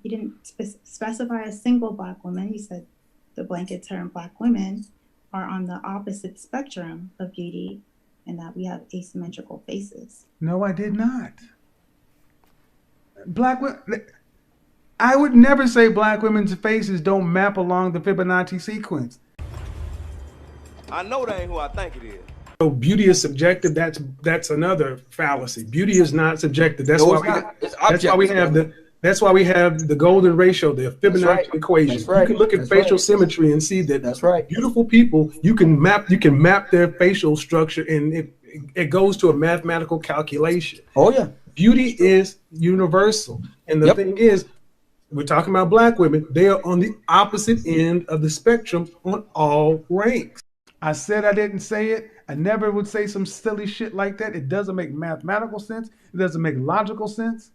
He didn't specify a single Black woman. He said the blanket term Black women are on the opposite spectrum of beauty and that we have asymmetrical faces. No, I did not. Black women. I would never say black women's faces don't map along the Fibonacci sequence. I know that ain't who I think it is. So beauty is subjective. That's another fallacy. Beauty is not subjective. That's No, why it's we not. It's that's why we have objective. that's why we have the golden ratio, the Fibonacci right. equation. That's right. You can look at That's facial right. symmetry and see that That's right. beautiful people, you can map their facial structure, and it goes to a mathematical calculation. Oh yeah. Beauty is universal. And the thing is, we're talking about black women. They are on the opposite end of the spectrum on all ranks. I said I didn't say it. I never would say some silly shit like that. It doesn't make mathematical sense. It doesn't make logical sense.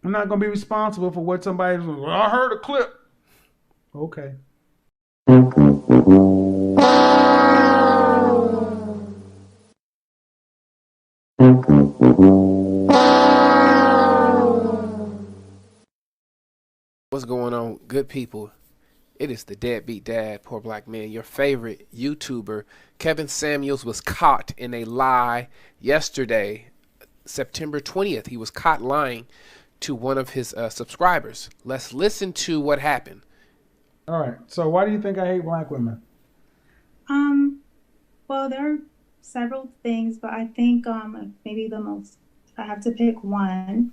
I'm not going to be responsible for what somebody's, well, I heard a clip. Okay. What's going on, good people? It is the Deadbeat Dad, Poor Black Man, your favorite YouTuber. Kevin Samuels was caught in a lie yesterday, September 20th. He was caught lying to one of his subscribers. Let's listen to what happened. All right. So why do you think I hate black women? Well, there are several things, but I think maybe the most, if I have to pick one,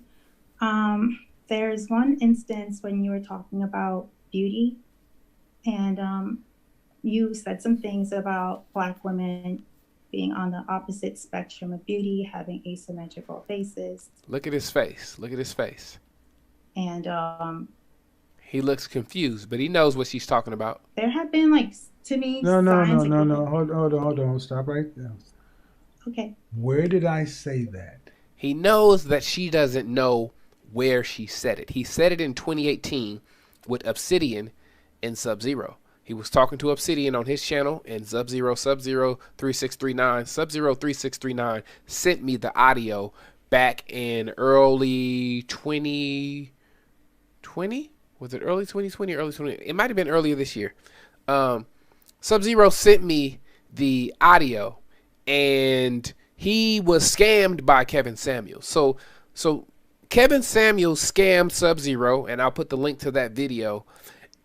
there's one instance when you were talking about beauty, and you said some things about black women being on the opposite spectrum of beauty, having asymmetrical faces. Look at his face. Look at his face. And he looks confused, but he knows what she's talking about. There have been, like, to me, No. signs. Hold on. Stop right there. Okay. Where did I say that? He knows that she doesn't know where she said it. He said it in 2018 with Obsidian and Sub-Zero. He was talking to Obsidian on his channel, and Sub-Zero 3639, Sub-Zero 3639 sent me the audio back in early 2020. Was it early 2020 or early 20? It might have been earlier this year. Sub-Zero sent me the audio, and he was scammed by Kevin Samuels. So Kevin Samuels scammed Sub-Zero, and I'll put the link to that video.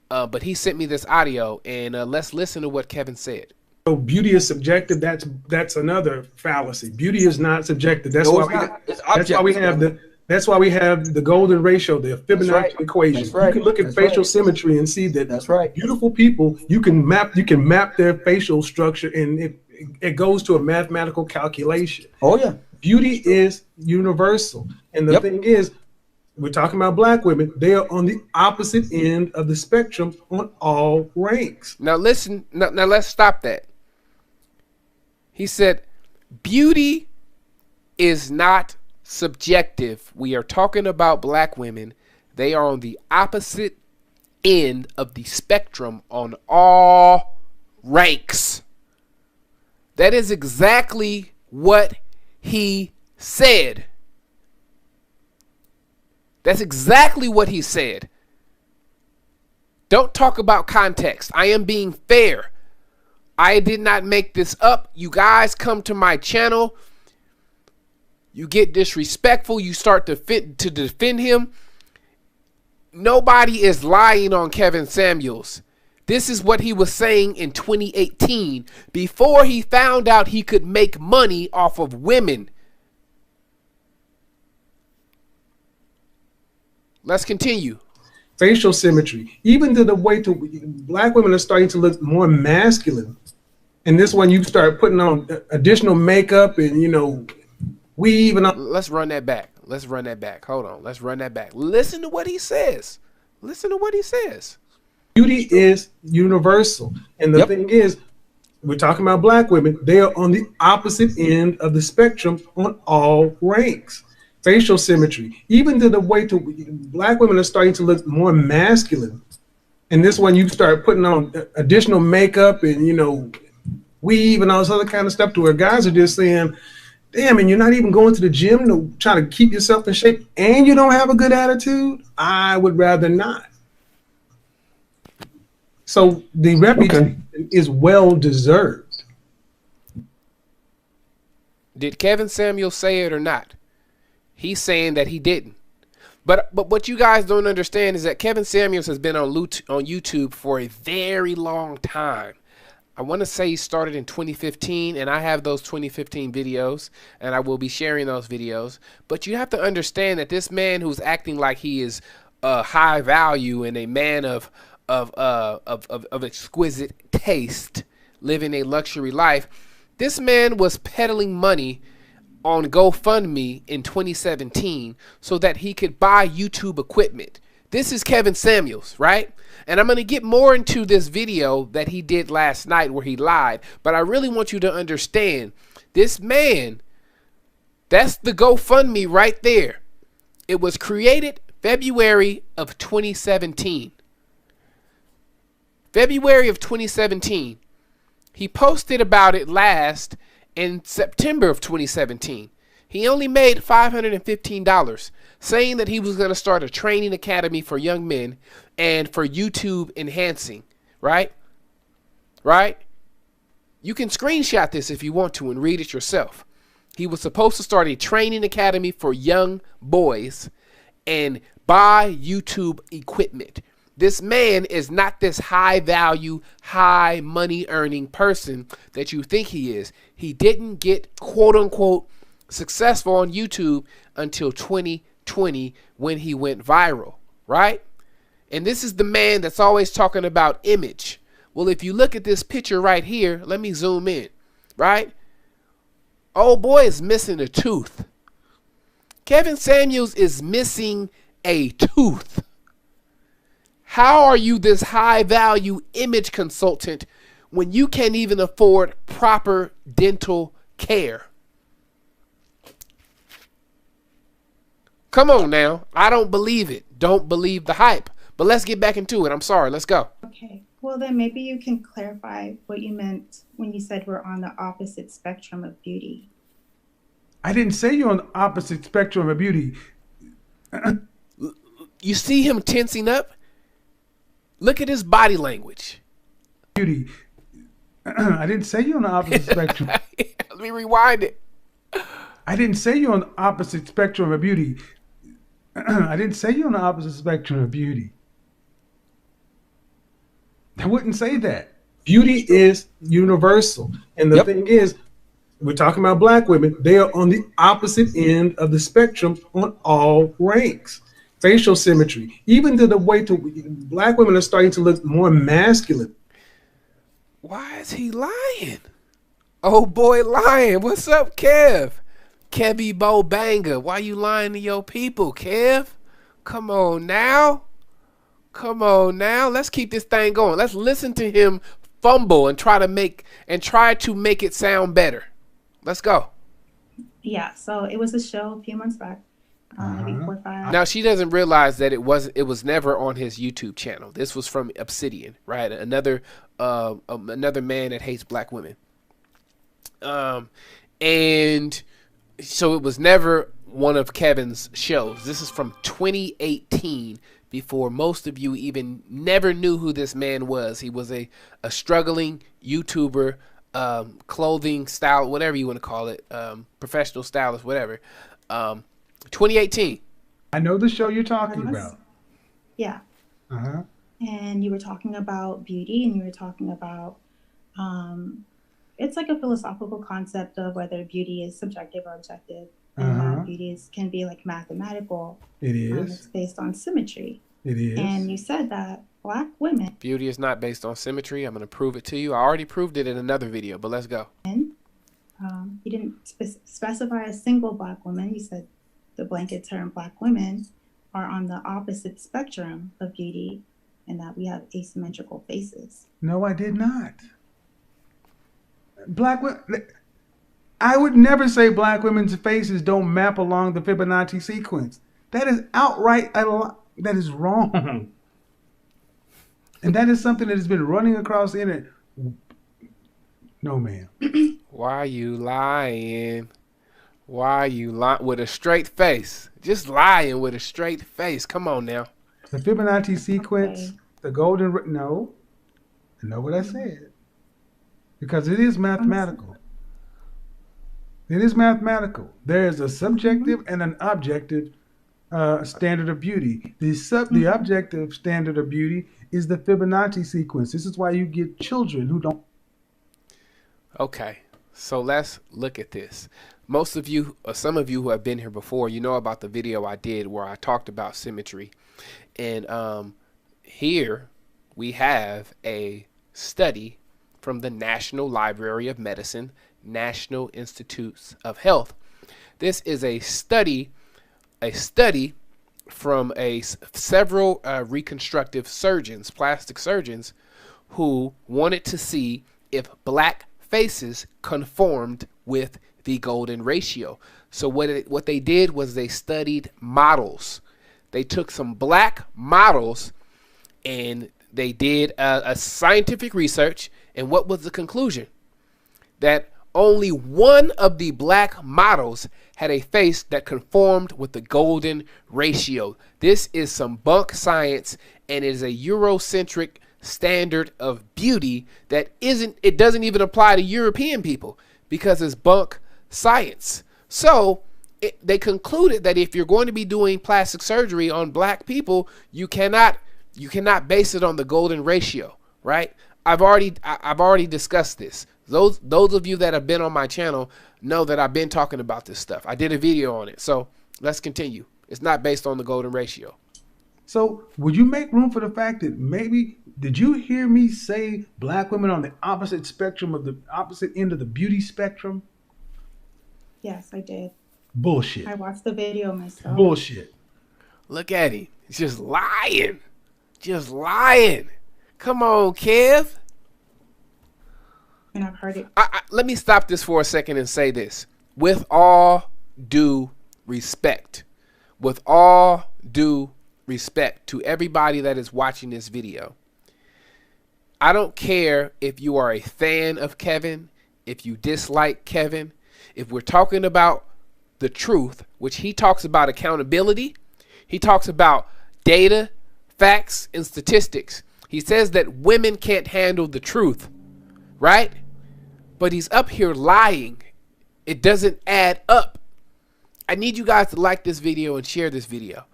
But he sent me this audio, and let's listen to what Kevin said. So beauty is subjective. That's another fallacy. Beauty is not subjective. That's No, why it's that's why we have that's why we have the golden ratio, the Fibonacci equation. That's right. You can look at That's facial right. symmetry and see that That's right. beautiful people, you can map their facial structure, and it goes to a mathematical calculation. Oh yeah. Beauty is universal. And the thing is, we're talking about black women. They are on the opposite end of the spectrum on all ranks. Now listen, now let's stop that. He said, beauty is not subjective. We are talking about black women. They are on the opposite end of the spectrum on all ranks. That is exactly what he said. That's exactly what he said. Don't talk about context. I am being fair. I did not make this up. You guys come to my channel. You get disrespectful. You start to defend him. Nobody is lying on Kevin Samuels. This is what he was saying in 2018 before he found out he could make money off of women. Let's continue. Facial symmetry, even to the way to black women are starting to look more masculine. And this one, you start putting on additional makeup and weave and all. Let's run that back. Let's run that back. Hold on. Let's run that back. Listen to what he says. Listen to what he says. Beauty is universal. And the thing is, we're talking about black women. They are on the opposite end of the spectrum on all ranks. Facial symmetry, even to the way to black women are starting to look more masculine. And this one, you start putting on additional makeup and weave and all this other kind of stuff to where guys are just saying, damn, and you're not even going to the gym to try to keep yourself in shape, and you don't have a good attitude, I would rather not. So the reputation is well deserved. Did Kevin Samuels say it or not? He's saying that he didn't. But what you guys don't understand is that Kevin Samuels has been on YouTube for a very long time. I want to say he started in 2015, and I have those 2015 videos, and I will be sharing those videos. But you have to understand that this man who's acting like he is high value and a man of exquisite taste, living a luxury life, this man was peddling money on GoFundMe in 2017 so that he could buy YouTube equipment. This is Kevin Samuels, right? And I'm going to get more into this video that he did last night where he lied, but I really want you to understand this man, that's the GoFundMe right there. It was created February of 2017. February of 2017. He posted about it last in September of 2017. He only made $515, saying that he was going to start a training academy for young men and for YouTube enhancing, right? Right? You can screenshot this if you want to and read it yourself. He was supposed to start a training academy for young boys and buy YouTube equipment. This man is not this high value, high money earning person that you think he is. He didn't get quote unquote successful on YouTube until 2020 when he went viral, right? And this is the man that's always talking about image. Well, if you look at this picture right here, let me zoom in, right? Old boy is missing a tooth. Kevin Samuels is missing a tooth. How are you this high value image consultant when you can't even afford proper dental care? Come on now. I don't believe it. Don't believe the hype. But let's get back into it. I'm sorry. Let's go. Okay. Well, then maybe you can clarify what you meant when you said we're on the opposite spectrum of beauty. I didn't say you're on the opposite spectrum of beauty. You see him tensing up? Look at his body language. Beauty. I didn't say you're on the opposite spectrum. Let me rewind it. I didn't say you're on the opposite spectrum of beauty. I didn't say you're on the opposite spectrum of beauty. I wouldn't say that. Beauty is universal. And the thing is, we're talking about black women. They are on the opposite end of the spectrum on all ranks. Facial symmetry, even to the way to black women are starting to look more masculine. Why is he lying? Oh boy, lying. What's up, Kev? Kevy Bo Banger. Why you lying to your people, Kev? Come on now. Come on now. Let's keep this thing going. Let's listen to him fumble and try to make it sound better. Let's go. Yeah, so it was a show a few months back. Maybe 4 or 5. Now she doesn't realize that it was never on his YouTube channel. This was from Obsidian, right? Another man that hates black women. And so it was never one of Kevin's shows. This is from 2018, before most of you even never knew who this man was. He was a struggling YouTuber, clothing style, whatever you want to call it, professional stylist, whatever. 2018. I know the show you're talking about. Yeah. And you were talking about beauty, and you were talking about it's like a philosophical concept of whether beauty is subjective or objective. And beauty can be like mathematical. It is. It's based on symmetry. It is. And you said that black women. Beauty is not based on symmetry. I'm going to prove it to you. I already proved it in another video, but let's go. You didn't specify a single black woman. You said the blanket term black women are on the opposite spectrum of beauty, and that we have asymmetrical faces. No, I did not. I would never say black women's faces don't map along the Fibonacci sequence. That is outright that is wrong. And that is something that has been running across the internet. No, ma'am. Why are you lying? Why you lying with a straight face? Just lying with a straight face. Come on now. The Fibonacci sequence, Okay. the golden no, I know what I said. Because it is mathematical. It is mathematical. There is a subjective and an objective standard of beauty. The objective standard of beauty is the Fibonacci sequence. This is why you get children who don't. Okay, so let's look at this. Most of you, or some of you who have been here before, you know about the video I did where I talked about symmetry. And here we have a study from the National Library of Medicine, National Institutes of Health. This is a study from several reconstructive surgeons, plastic surgeons, who wanted to see if black faces conformed with the golden ratio. So what they did was they studied models. They took some black models and they did a scientific research. And what was the conclusion? That only one of the black models had a face that conformed with the golden ratio. This is some bunk science, and it is a Eurocentric standard of beauty that it doesn't even apply to European people because it's bunk science. So they concluded that if you're going to be doing plastic surgery on black people, you cannot base it on the golden ratio, right? I've already discussed this. Those of you that have been on my channel know that I've been talking about this stuff. I did a video on it. So let's continue. It's not based on the golden ratio. So would you make room for the fact that maybe, did you hear me say black women on the opposite spectrum of the opposite end of the beauty spectrum? Yes, I did. Bullshit. I watched the video myself. Bullshit. Look at him. He's just lying. Just lying. Come on, Kev. And I've heard it. Let me stop this for a second and say this. With all due respect, with all due respect to everybody that is watching this video, I don't care if you are a fan of Kevin, if you dislike Kevin, if we're talking about the truth, which he talks about accountability, he talks about data, facts, and statistics. He says that women can't handle the truth, right? But he's up here lying. It doesn't add up. I need you guys to like this video and share this video.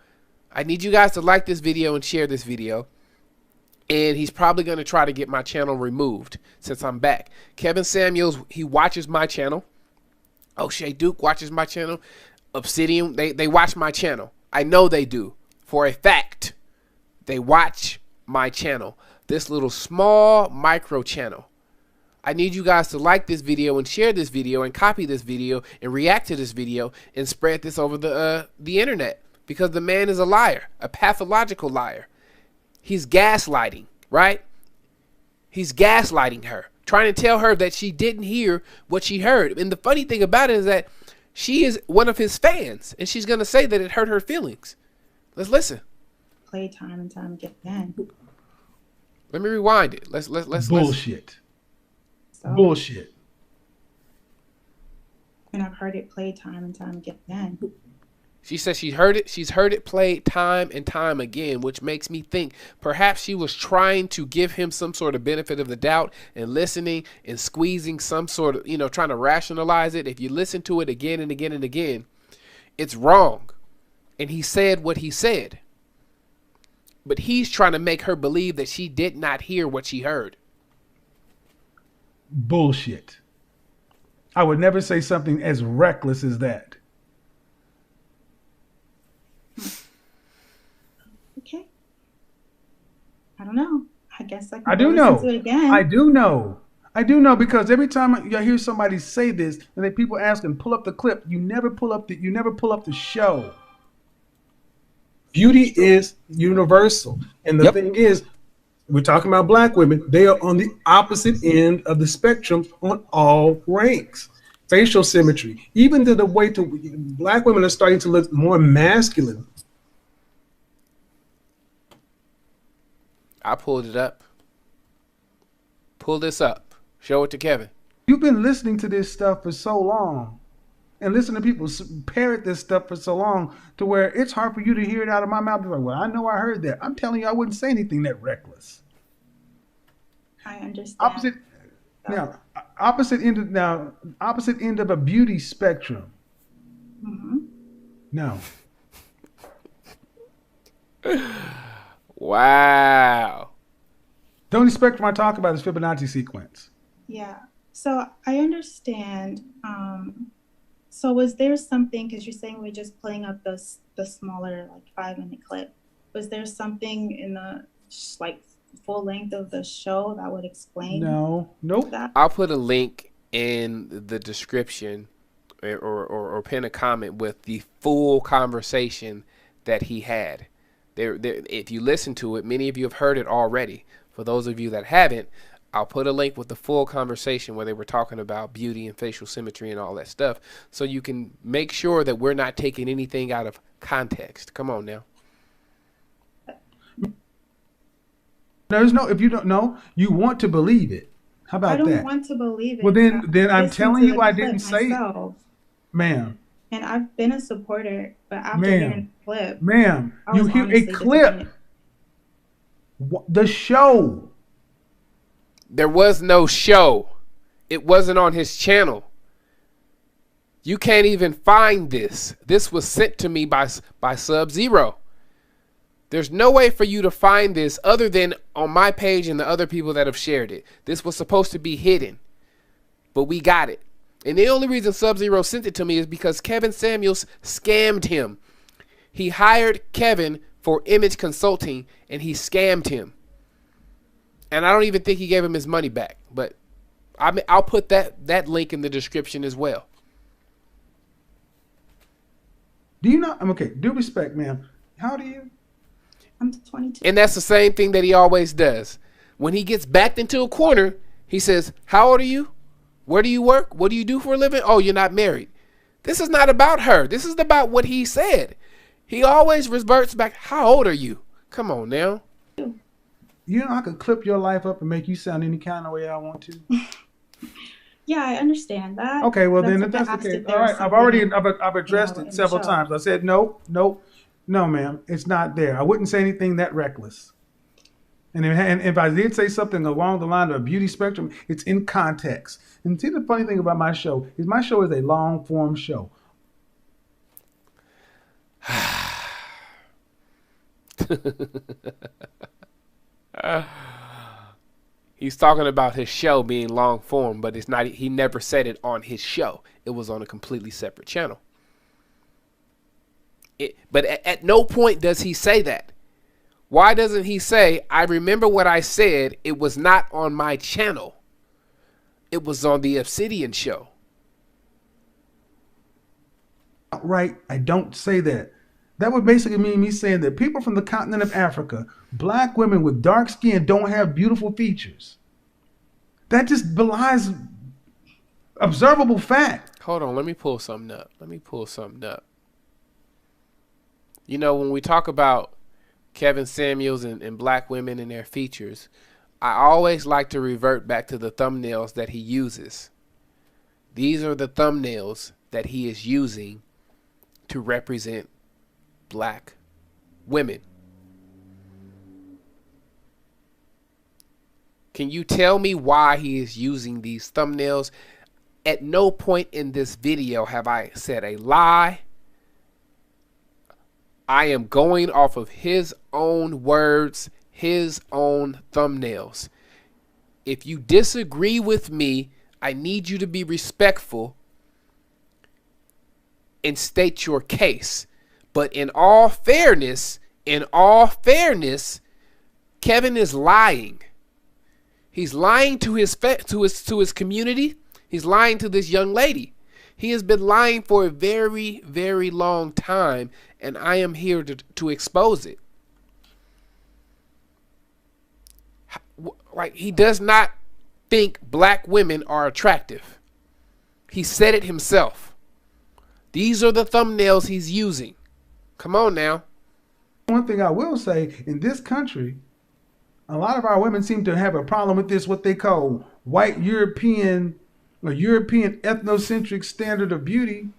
I need you guys to like this video and share this video. And he's probably going to try to get my channel removed since I'm back. Kevin Samuels, he watches my channel. O'Shea Duke watches my channel. Obsidian, they watch my channel. I know they do. For a fact, they watch my channel. This little small micro channel. I need you guys to like this video and share this video and copy this video and react to this video and spread this over the internet, because the man is a liar, a pathological liar. He's gaslighting, right? He's gaslighting her, trying to tell her that she didn't hear what she heard. And the funny thing about it is that she is one of his fans, and she's going to say that it hurt her feelings. Let's listen. Play time and time again. Let me rewind it. Let's Bullshit. So, Bullshit. and I've heard it played time and time again. She says she's heard it played time and time again, which makes me think perhaps she was trying to give him some sort of benefit of the doubt and listening and squeezing some sort of, trying to rationalize it. If you listen to it again and again and again, it's wrong. And he said what he said. But he's trying to make her believe that she did not hear what she heard. Bullshit. I would never say something as reckless as that. Okay. I don't know. I guess I can I do listen know. to it again. I do know. I do know, because every time I hear somebody say this, and then people ask and pull up the clip, you never pull up the show. Beauty is universal, and the thing is, we're talking about black women. They are on the opposite end of the spectrum on all ranks. Facial symmetry, even to the way black women are starting to look more masculine. I pulled it up. Pull this up. Show it to Kevin. You've been listening to this stuff for so long. and listen to people parrot this stuff for so long to where it's hard for you to hear it out of my mouth. Like, well, I know I heard that. I'm telling you, I wouldn't say anything that reckless. I understand. Opposite end of a beauty spectrum. Mm-hmm. No. Wow. The only spectrum I talk about is Fibonacci sequence. Yeah. So I understand. So was there something, because you're saying we're just playing up the smaller, like 5-minute clip. Was there something in the like full length of the show that would explain Nope. that? I'll put a link in the description or pin a comment with the full conversation that he had. There, if you listen to it, many of you have heard it already. For those of you that haven't, I'll put a link with the full conversation where they were talking about beauty and facial symmetry and all that stuff, so you can make sure that we're not taking anything out of context. Come on now. There's no, if you don't know, you want to believe it. How about I don't that? want to believe it. Well, then I'm Listen telling to you, the I clip didn't say, myself, ma'am, and I've been a supporter, but after Ma'am. hearing the clip, ma'am, I you was hear a honestly clip. disappointed. The show. There was no show. It wasn't on his channel. You can't even find this. This was sent to me by Sub-Zero. There's no way for you to find this other than on my page and the other people that have shared it. This was supposed to be hidden, but we got it. And the only reason Sub-Zero sent it to me is because Kevin Samuels scammed him. He hired Kevin for image consulting, and he scammed him. And I don't even think he gave him his money back. But I'll put that link in the description as well. Do you not? I'm okay. Due respect, ma'am. How old are you? I'm 22. And that's the same thing that he always does. When he gets backed into a corner, he says, how old are you? Where do you work? What do you do for a living? Oh, you're not married. This is not about her. This is about what he said. He always reverts back. How old are you? Come on now. You know, I could clip your life up and make you sound any kind of way I want to. Yeah, I understand that. Okay, well then, why if I that's the asked case, if there all was right. I've something, already addressed in it the several show. times. I said no, ma'am. It's not there. I wouldn't say anything that reckless. And if I did say something along the line of a beauty spectrum, it's in context. And see, the funny thing about my show is a long form show. He's talking about his show being long form, but it's not. He never said it on his show. It was on a completely separate channel. But at no point does he say that. Why doesn't he say, I remember what I said, it was not on my channel. It was on the Obsidian show. Right, I don't say that. That would basically mean me saying that people from the continent of Africa, black women with dark skin, don't have beautiful features. That just belies observable fact. Hold on, let me pull something up. You know, when we talk about Kevin Samuels and black women and their features, I always like to revert back to the thumbnails that he uses. These are the thumbnails that he is using to represent black women. Can you tell me why he is using these thumbnails? At no point in this video have I said a lie. I am going off of his own words, his own thumbnails. If you disagree with me, I need you to be respectful and state your case. But in all fairness, Kevin is lying. He's lying to his community. He's lying to this young lady. He has been lying for a very, very long time, and I am here to expose it. Like, he does not think black women are attractive. He said it himself. These are the thumbnails he's using. Come on now. One thing I will say, in this country, a lot of our women seem to have a problem with this, what they call white European or European ethnocentric standard of beauty.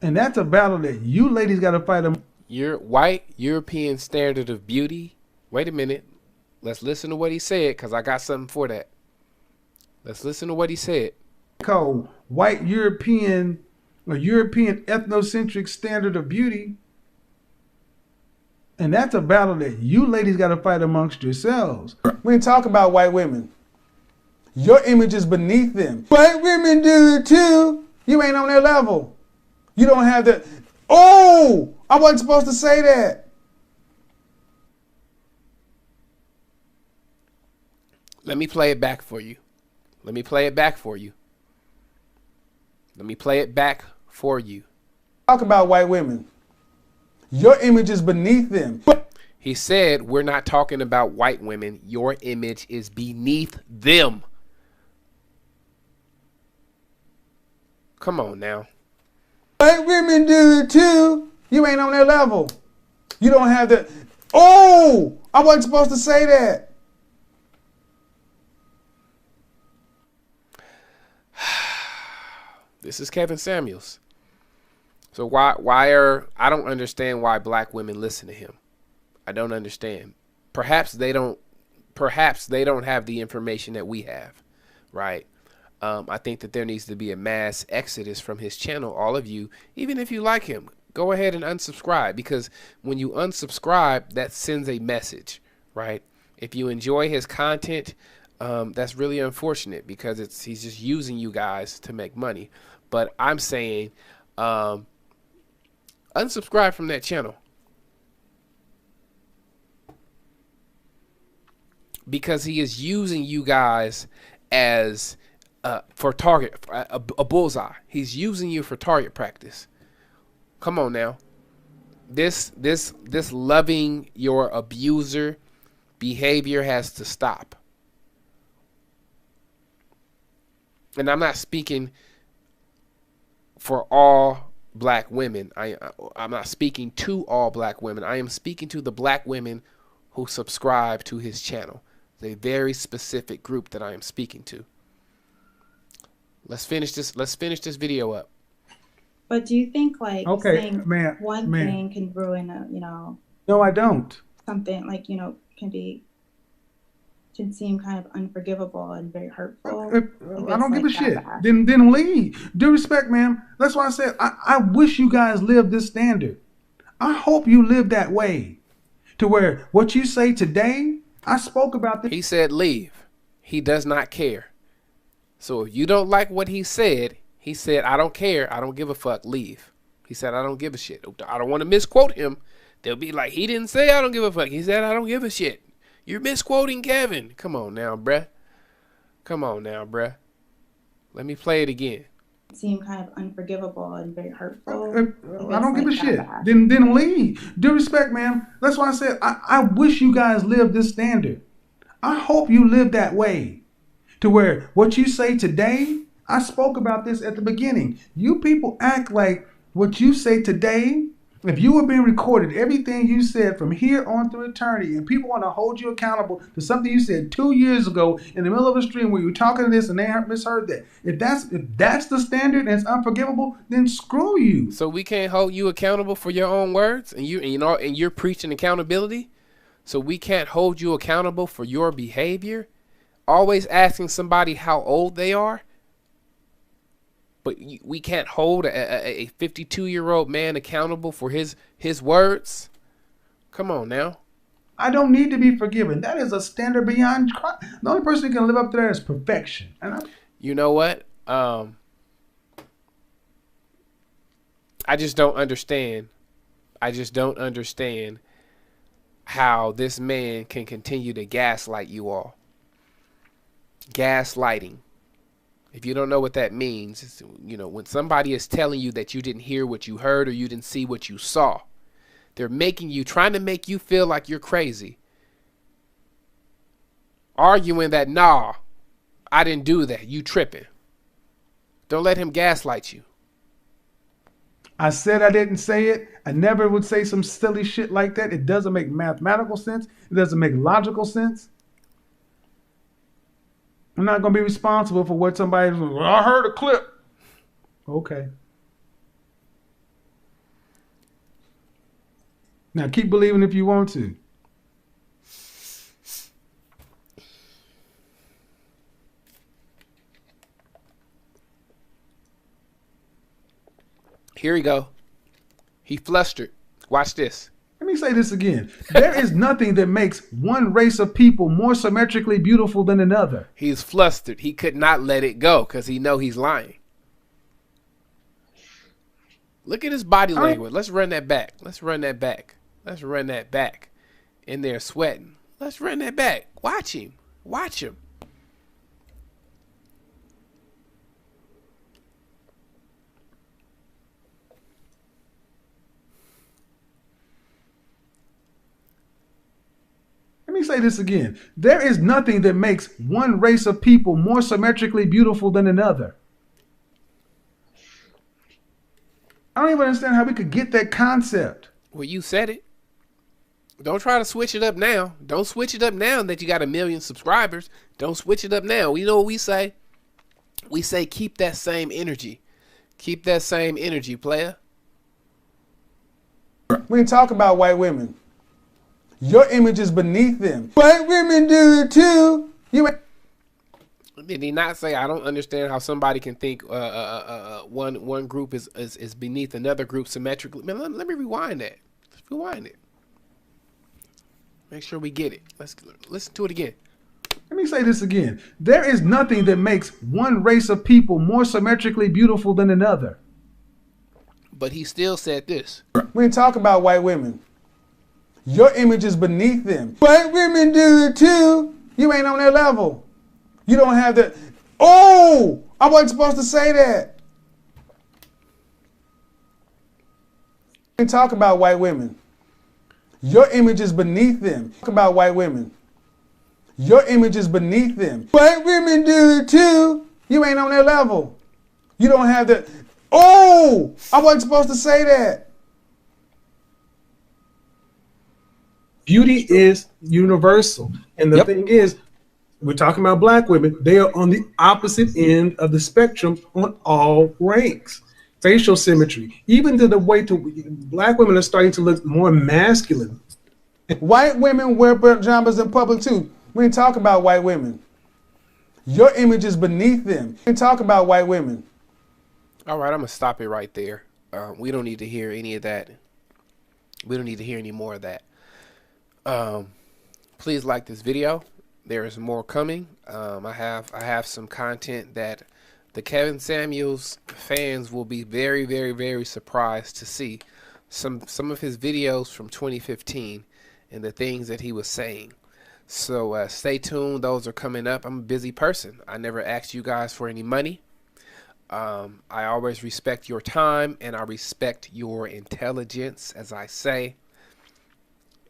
And that's a battle that you ladies got to fight them. Your white European standard of beauty. Wait a minute. Let's listen to what he said, because I got something for that. Let's listen to what he said. Called white European or European ethnocentric standard of beauty. And that's a battle that you ladies got to fight amongst yourselves. We ain't talking about white women. Your image is beneath them. White women do it too. You ain't on their level. You don't have the... Oh, I wasn't supposed to say that. Let me play it back for you. Let me play it back for you. Let me play it back for you. Talk about white women. Your image is beneath them. He said, we're not talking about white women. Your image is beneath them. Come on now. White women do it too. You ain't on their level. You don't have the... Oh, I wasn't supposed to say that. This is Kevin Samuels. So I don't understand why black women listen to him. I don't understand. Perhaps they don't have the information that we have, right? I think that there needs to be a mass exodus from his channel. All of you, even if you like him, go ahead and unsubscribe, because when you unsubscribe, that sends a message, right? If you enjoy his content, that's really unfortunate, because he's just using you guys to make money. But I'm saying, unsubscribe from that channel, because he is using you guys as for target, a bullseye. He's using you for target practice. Come on now. This loving your abuser behavior has to stop. And I'm not speaking for all black women. I'm not speaking to all black women. I am speaking to the black women who subscribe to his channel. It's a very specific group that I am speaking to. Let's finish this video up. But do you think like saying one man. thing can ruin a, No, I don't. something like, can seem kind of unforgivable and very hurtful? I don't give a shit. Then leave. Due respect, ma'am. That's why I said I wish you guys lived this standard. I hope you live that way, to where what you say today, I spoke about this. He said leave. He does not care. So if you don't like what he said I don't care. I don't give a fuck. Leave. He said I don't give a shit. I don't want to misquote him. They'll be like, he didn't say I don't give a fuck. He said I don't give a shit. You're misquoting Kevin. Come on now, bruh. Come on now, bruh. Let me play it again. Seem kind of unforgivable and very hurtful. I don't give a shit. Then leave. Due respect, ma'am. That's why I said I wish you guys lived this standard. I hope you live that way, to where what you say today, I spoke about this at the beginning. You people act like what you say today, if you were being recorded, everything you said from here on through eternity, and people want to hold you accountable to something you said 2 years ago in the middle of a stream where you were talking to this and they misheard that. If that's the standard and it's unforgivable, then screw you. So we can't hold you accountable for your own words, and you're preaching accountability. So we can't hold you accountable for your behavior. Always asking somebody how old they are. But we can't hold a 52-year-old man accountable for his words. Come on now. I don't need to be forgiven. That is a standard beyond crime. The only person who can live up to that is perfection. You know what? I just don't understand. I just don't understand how this man can continue to gaslight you all. Gaslighting. If you don't know what that means, it's, when somebody is telling you that you didn't hear what you heard or you didn't see what you saw, they're trying to make you feel like you're crazy. Arguing that, nah, I didn't do that. You tripping. Don't let him gaslight you. I said I didn't say it. I never would say some silly shit like that. It doesn't make mathematical sense. It doesn't make logical sense. I'm not going to be responsible for what somebody, I heard a clip. Okay. Now keep believing if you want to. Here we go. He flustered. Watch this. Let me say this again. There is nothing that makes one race of people more symmetrically beautiful than another. He's flustered. He could not let it go because he know he's lying. Look at his body language. Let's run that back. Let's run that back. Let's run that back. In there sweating. Let's run that back. Watch him. Watch him. Let me say this again. There is nothing that makes one race of people more symmetrically beautiful than another. I don't even understand how we could get that concept. Well, you said it. Don't try to switch it up now. Don't switch it up now that you got 1 million subscribers. Don't switch it up now. You know what we say? We say keep that same energy. Keep that same energy, player. We talk about white women. Your image is beneath them. White women do it too. You ain't. Did he not say, I don't understand how somebody can think one group is beneath another group symmetrically? Man, let me rewind that. Let's rewind it. Make sure we get it. Let's listen to it again. Let me say this again. There is nothing that makes one race of people more symmetrically beautiful than another. But he still said this. We talk about white women. Your image is beneath them. White women do it too. You ain't on their level. You don't have the. Oh, I wasn't supposed to say that. We talk about white women. Your image is beneath them. Talk about white women. Your image is beneath them. White women do it too. You ain't on their level. You don't have the. Oh, I wasn't supposed to say that. Beauty is universal. And the thing is, we're talking about black women. They are on the opposite end of the spectrum on all ranks. Facial symmetry, even to the way to black women are starting to look more masculine. White women wear pajamas in public too. We ain't talk about white women. Your image is beneath them. We ain't talk about white women. All right, I'm going to stop it right there. We don't need to hear any of that. We don't need to hear any more of that. Please like this video. There is more coming. I have some content that the Kevin Samuels fans will be very, very, very surprised to see. Some of his videos from 2015 and the things that he was saying. So stay tuned. Those are coming up. I'm a busy person. I never asked you guys for any money. I always respect your time and I respect your intelligence, as I say.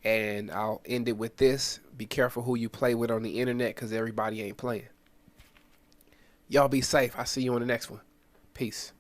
And I'll end it with this. Be careful who you play with on the internet because everybody ain't playing. Y'all be safe. I'll see you on the next one. Peace.